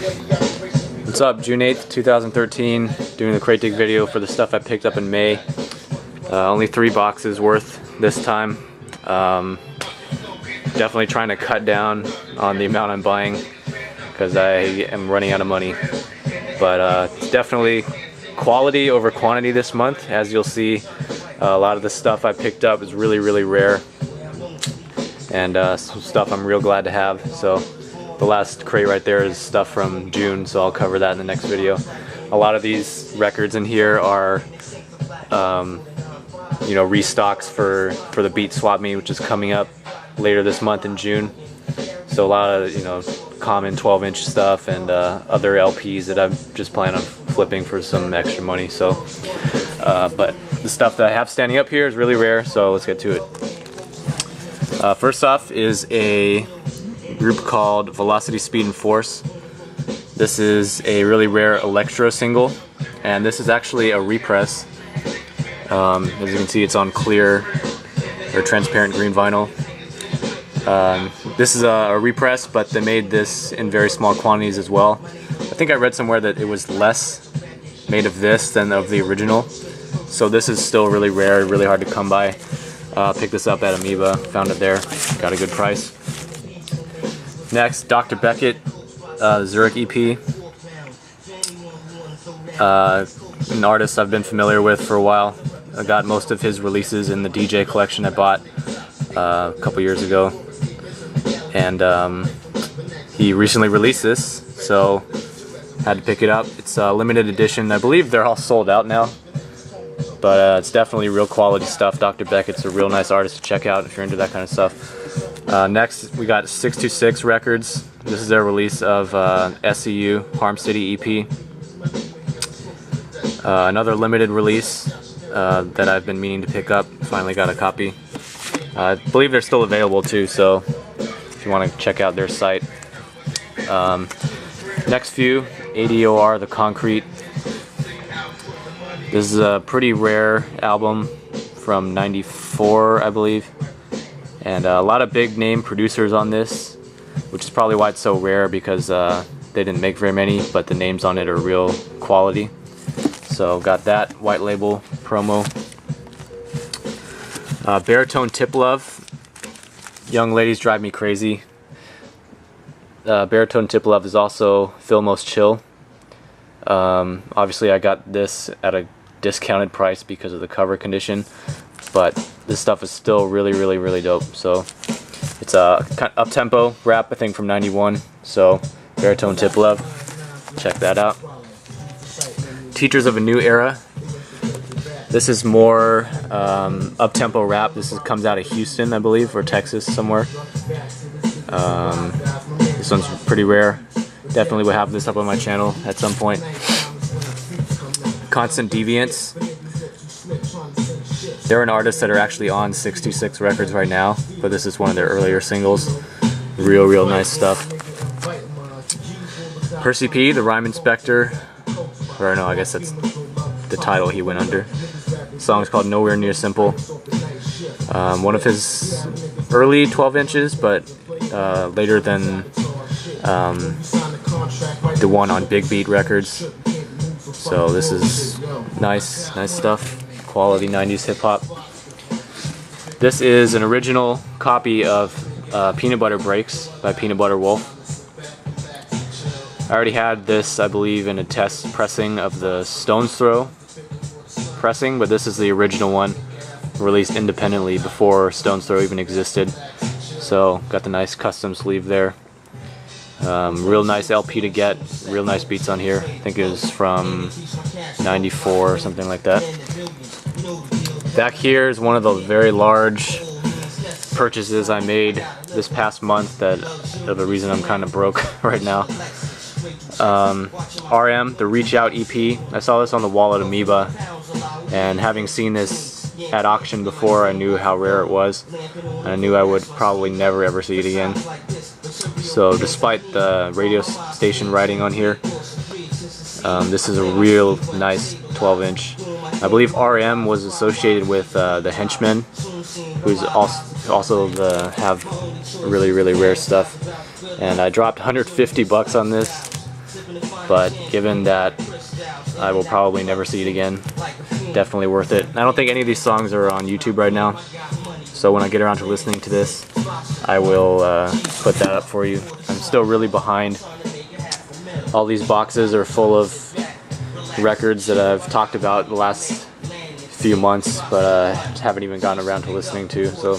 What's up? June 8th, 2013, doing the crate dig video for the stuff I picked up in May. Only 3 boxes worth this time. Definitely trying to cut down on the amount I'm buying because I am running out of money. But it's definitely quality over quantity this month. As you'll see, a lot of the stuff I picked up is really rare. And some stuff I'm real glad to have. So the last crate right there is stuff from June, so I'll cover that in the next video. A lot of these records in here are you know, restocks for the Beat Swap Meet, which is coming up later this month in June. So a lot of, you know, common 12-inch stuff and other LPs that I'm just planning on flipping for some extra money. So but the stuff that I have standing up here is really rare, so let's get to it. First off is a group called Velocity, Speed, and Force. This is a really rare electro single, and this is actually a repress. As you can see, it's on clear or transparent green vinyl. This is a repress, but they made this in very small quantities as well. I think I read somewhere that it was less made of this than of the original, so this is still really rare, really hard to come by. Picked this up at Amoeba, found it there, got a good price. Next, Dr. Becket, Zurich EP. An artist I've been familiar with for a while. I got most of his releases in the DJ collection I bought a couple years ago. And he recently released this, so had to pick it up. It's a limited edition. I believe they're all sold out now. But it's definitely real quality stuff. Dr. Beckett's a real nice artist to check out if you're into that kind of stuff. Next, we got 626 Records. This is their release of S.C.U, Harm City EP. Another limited release that I've been meaning to pick up. Finally got a copy. I believe they're still available too, so if you want to check out their site. Next few, A.D.O.R, The Concrete. This is a pretty rare album from '94, I believe. And a lot of big name producers on this, which is probably why it's so rare, because they didn't make very many, but the names on it are real quality. So got that white label promo. Baritone Tiplove, Young Ladies Drive Me Crazy. Baritone Tiplove is also Phil Most Chill. Obviously I got this at a discounted price because of the cover condition, but this stuff is still really dope. So it's a up-tempo rap, I think, from '91. So Baritone Tiplove, check that out. Teachers of a New Era. This is more up-tempo rap. This comes out of Houston, I believe, or Texas somewhere. This one's pretty rare. Definitely would have this up on my channel at some point. Constant Deviants. They're an artist that are actually on 626 Records right now, but this is one of their earlier singles. Real nice stuff. Percee P, The Rhyme Inspector. Or no, I guess that's the title he went under. The song is called Nowhere Near Simple. One of his early 12 inches, but later than the one on Big Beat Records. So this is nice stuff. Quality 90s hip hop. This is an original copy of Peanut Butter Breaks by Peanut Butter Wolf. I already had this, I believe, in a test pressing of the Stone's Throw pressing, but this is the original one, released independently before Stone's Throw even existed. So got the nice custom sleeve there. Real nice LP to get, real nice beats on here. I think it was from '94 or something like that. Back here is one of the very large purchases I made this past month that of the reason I'm kind of broke right now. RM, the Reach Out EP. I saw this on the wall at Amoeba, and having seen this at auction before, I knew how rare it was, and I knew I would probably never ever see it again. So despite the radio station writing on here, this is a real nice 12-inch. I believe RM was associated with the Henchmen, who's also have really rare stuff. And I dropped 150 bucks on this. but given that I will probably never see it again, definitely worth it. I don't think any of these songs are on YouTube right now, so when I get around to listening to this, I will put that up for you. I'm still really behind. All these boxes are full of records that I've talked about the last few months, but I haven't even gotten around to listening to, so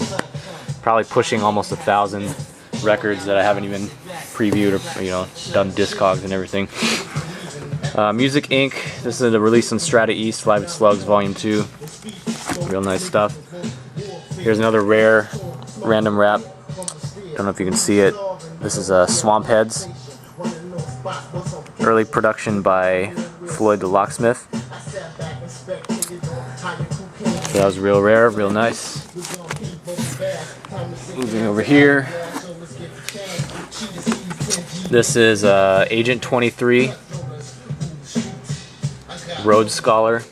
probably pushing almost 1,000 records that I haven't even previewed or, you know, done Discogs and everything. Music Inc. This is a release on Strata-East, Live at Slugs Volume 2. Real nice stuff. Here's another rare random rap. Don't know if you can see it. This is Swampheadz. Early production by Floyd the Locksmith. So that was real rare, real nice. Moving over here. This is Agent 23. Rhodes Scholar.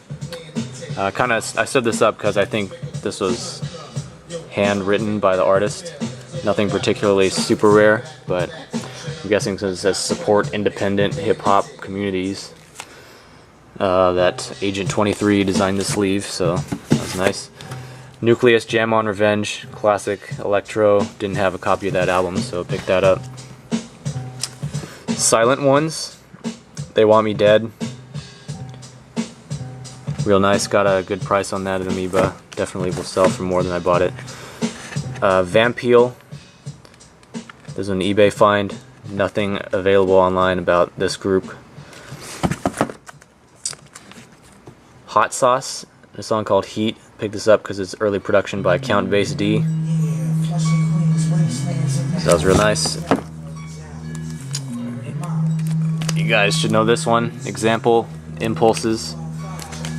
I set this up because I think this was handwritten by the artist. Nothing particularly super rare, but I'm guessing since it says support independent hip-hop communities, that Agent 23 designed the sleeve, so that's nice. Newcleus Jam on Revenge, classic electro. Didn't have a copy of that album, so picked that up. Silent Ones, They Want Me Dead. Real nice, got a good price on that at Amoeba. Definitely will sell for more than I bought it. Vampeal. This is an eBay find. Nothing available online about this group. Hot Sauce, a song called Heat. Picked this up because it's early production by Count Bass D. So that was real nice. You guys should know this one. Example, Impulses.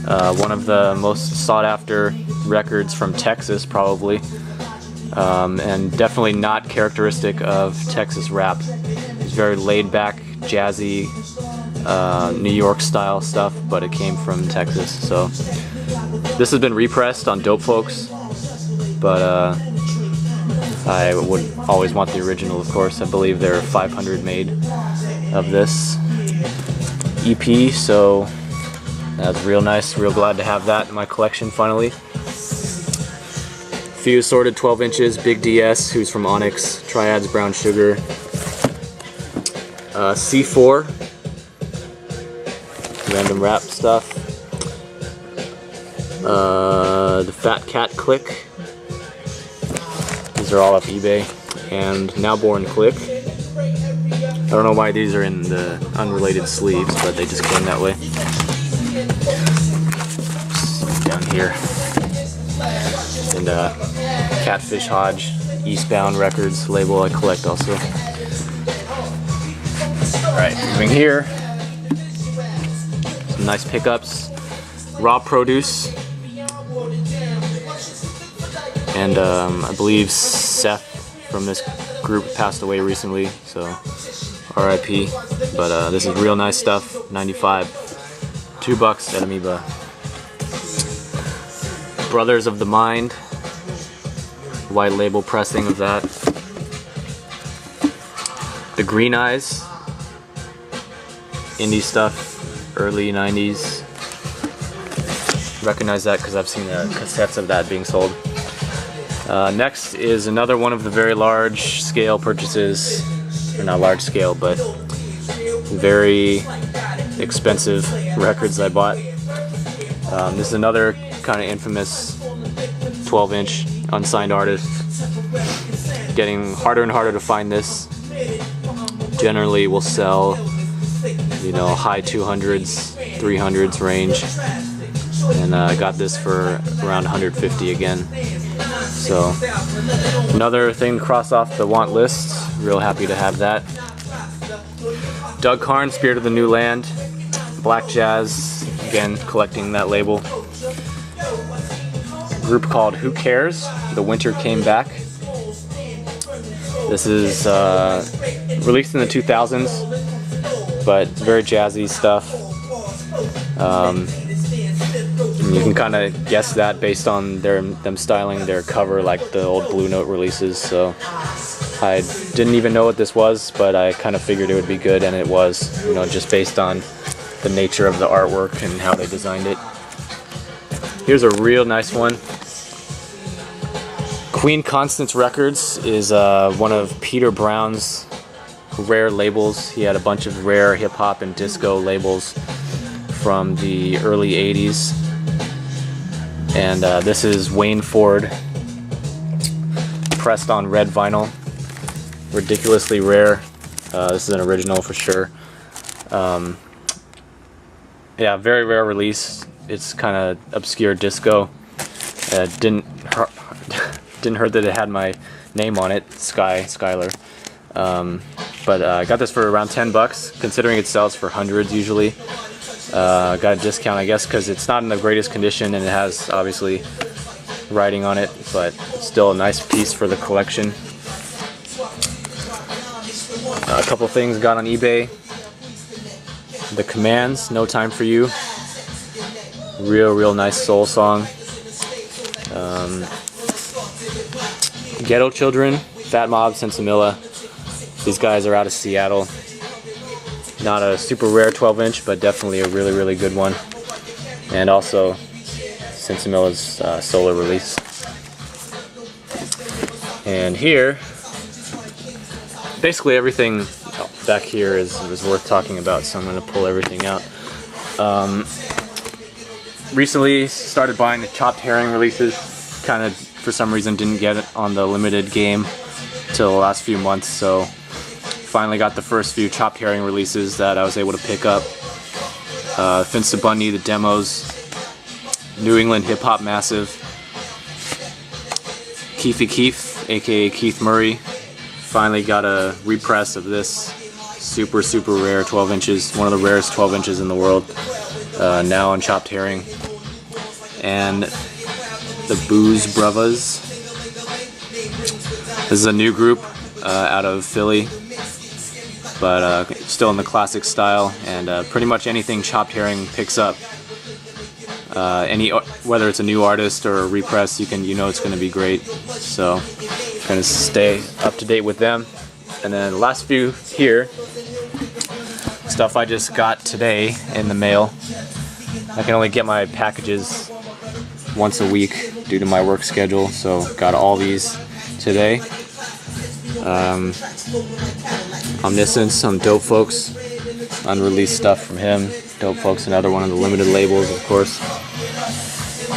One of the most sought after records from Texas, probably. And definitely not characteristic of Texas rap. It's very laid back, jazzy, New York style stuff, but it came from Texas. So this has been repressed on Dope Folks, but I would always want the original, of course. I believe there are 500 made of this EP, so that's real nice. Real glad to have that in my collection finally. Few Assorted 12 inches, Big DS, who's from Onez, Triads, Brown Sugar. C4, random rap stuff. The Fat Cat Click. These are all off eBay. And Now Born Click. I don't know why these are in the unrelated sleeves, but they just came that way. Down here. And Catfish Hodge, Eastbound Records label I collect also. Alright, moving here. Some nice pickups. Raw Produce. And I believe Seth from this group passed away recently, so RIP. But this is real nice stuff. 95. $2 at Amoeba. Brothers of the Mind. White label pressing of that. The Green Eyes. Indie stuff. Early 90s. Recognize that because I've seen the cassettes of that being sold. Next is another one of the very large scale purchases. Or not large scale, but very expensive records I bought. This is another kind of infamous 12-inch unsigned artist. Getting harder and harder to find this. Generally will sell, you know, high 200s, 300s range. And I got this for around 150 again. So another thing to cross off the want list. Real happy to have that. Doug Karn, Spirit of the New Land. Black Jazz, again collecting that label. A group called Who Cares? The Winter Came Back. This is released in the 2000s, but it's very jazzy stuff. You can kind of guess that based on them styling their cover like the old Blue Note releases. So I didn't even know what this was, but I kind of figured it would be good, and it was, you know, just based on the nature of the artwork and how they designed it. Here's a real nice one. Queen Constance Records is one of Peter Brown's rare labels. He had a bunch of rare hip-hop and disco labels from the early 80s. And this is Wayne Ford, pressed on red vinyl. Ridiculously rare. This is an original for sure. Yeah, very rare release. It's kind of obscure disco. Didn't hurt that it had my name on it, Skylar. But I got this for around 10 bucks, considering it sells for hundreds usually. Got a discount, I guess, because it's not in the greatest condition and it has obviously writing on it, but still a nice piece for the collection. A couple things got on eBay. The Commands, No Time For You. Real nice soul song. Ghetto Children, Fat Mob, Sensimilla. These guys are out of Seattle. Not a super rare 12-inch, but definitely a really good one. And also Sensimilla's solo release. And here, basically everything back here is worth talking about, so I'm going to pull everything out. Recently started buying the chopped herring releases. Kind of, for some reason, didn't get it on the limited game till the last few months, so finally got the first few chopped herring releases that I was able to pick up. Finsta Bundy, the demos, New England Hip Hop Massive, Keefy Keef, aka Keith Murray. Finally got a repress of this super rare 12 inches, one of the rarest 12 inches in the world, now on chopped herring. And the Booze Brothers. This is a new group out of Philly, but still in the classic style, and pretty much anything chopped herring picks up, whether it's a new artist or a repress, you know it's going to be great. So going to stay up to date with them. And then the last few here, stuff I just got today in the mail. I can only get my packages once a week due to my work schedule, so got all these today. Omniscience, some Dope Folks, unreleased stuff from him. Dope Folks, another one of the limited labels, of course.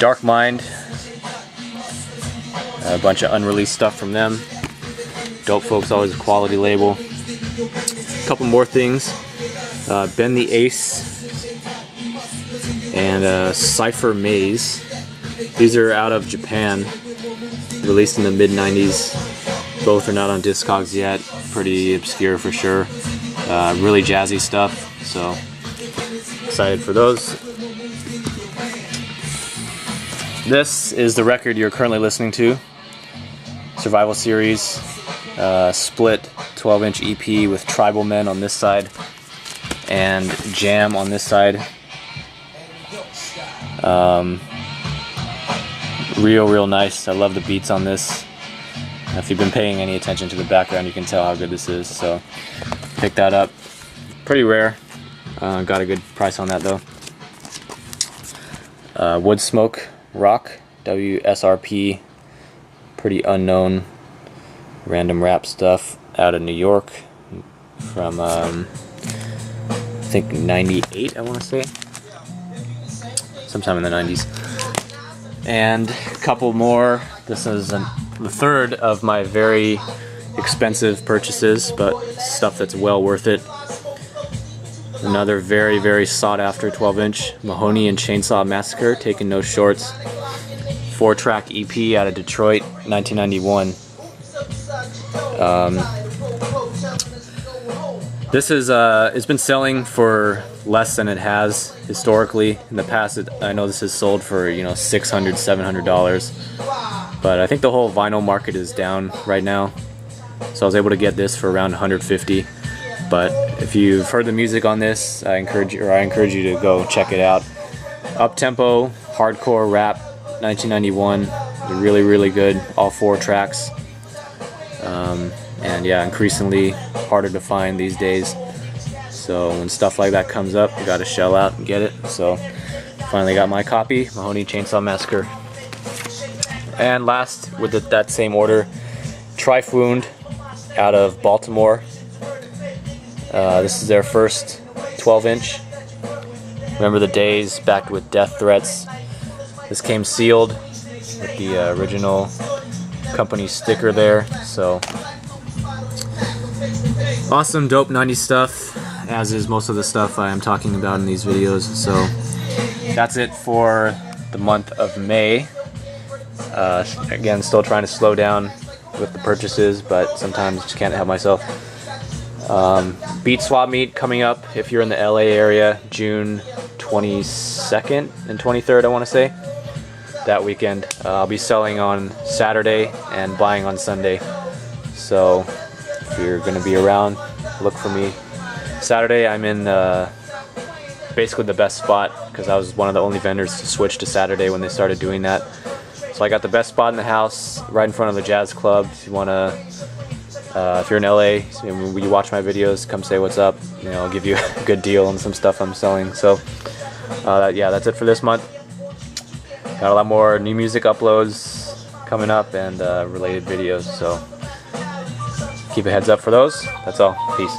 Dark Mind, a bunch of unreleased stuff from them. Dope Folks, always a quality label. A couple more things. Ben the Ace and Cypher Maze. These are out of Japan, released in the mid-90s. Both are not on Discogs yet. Pretty obscure for sure. Really jazzy stuff, so excited for those. This is the record you're currently listening to. Survival Series, split 12-inch EP with Tribal Men on this side and Jam on this side. Real nice. I love the beats on this. If you've been paying any attention to the background, you can tell how good this is, so pick that up. Pretty rare. Got a good price on that though. Wood Smoke Rock, WSRP, pretty unknown random rap stuff out of New York from I think 98, I want to say, sometime in the 90s. And a couple more. This is the third of my very expensive purchases, but stuff that's well worth it. Another very sought after 12-inch Mahoney and Chainsaw Massacre, Taking No Shorts, 4-track EP out of Detroit, 1991. This is it's been selling for less than it has historically in the past. I know this is sold for $600, $700, but I think the whole vinyl market is down right now, so I was able to get this for around $150. But if you've heard the music on this, I encourage you to go check it out. Up-tempo, hardcore rap, 1991, really good, all 4 tracks. and yeah, increasingly harder to find these days. So when stuff like that comes up, you gotta shell out and get it. So finally got my copy, Mahoney Chainsaw Massacre. And last, with that same order, Trifwound out of Baltimore. This is their first 12-inch. Remember the days backed with death threats. This came sealed with the original company sticker there. So awesome, dope 90s stuff, as is most of the stuff I am talking about in these videos. So that's it for the month of May. Again, still trying to slow down with the purchases, but sometimes just can't help myself. Beat Swap Meet coming up if you're in the LA area, June 22nd and 23rd, I want to say. That weekend. I'll be selling on Saturday and buying on Sunday. So if you're going to be around, look for me. Saturday I'm in basically the best spot, because I was one of the only vendors to switch to Saturday when they started doing that. So I got the best spot in the house, right in front of the jazz club. If you want to, if you're in LA, when you watch my videos, come say what's up. You know, I'll give you a good deal on some stuff I'm selling. So yeah, that's it for this month. Got a lot more new music uploads coming up and related videos. So keep a heads up for those. That's all. Peace.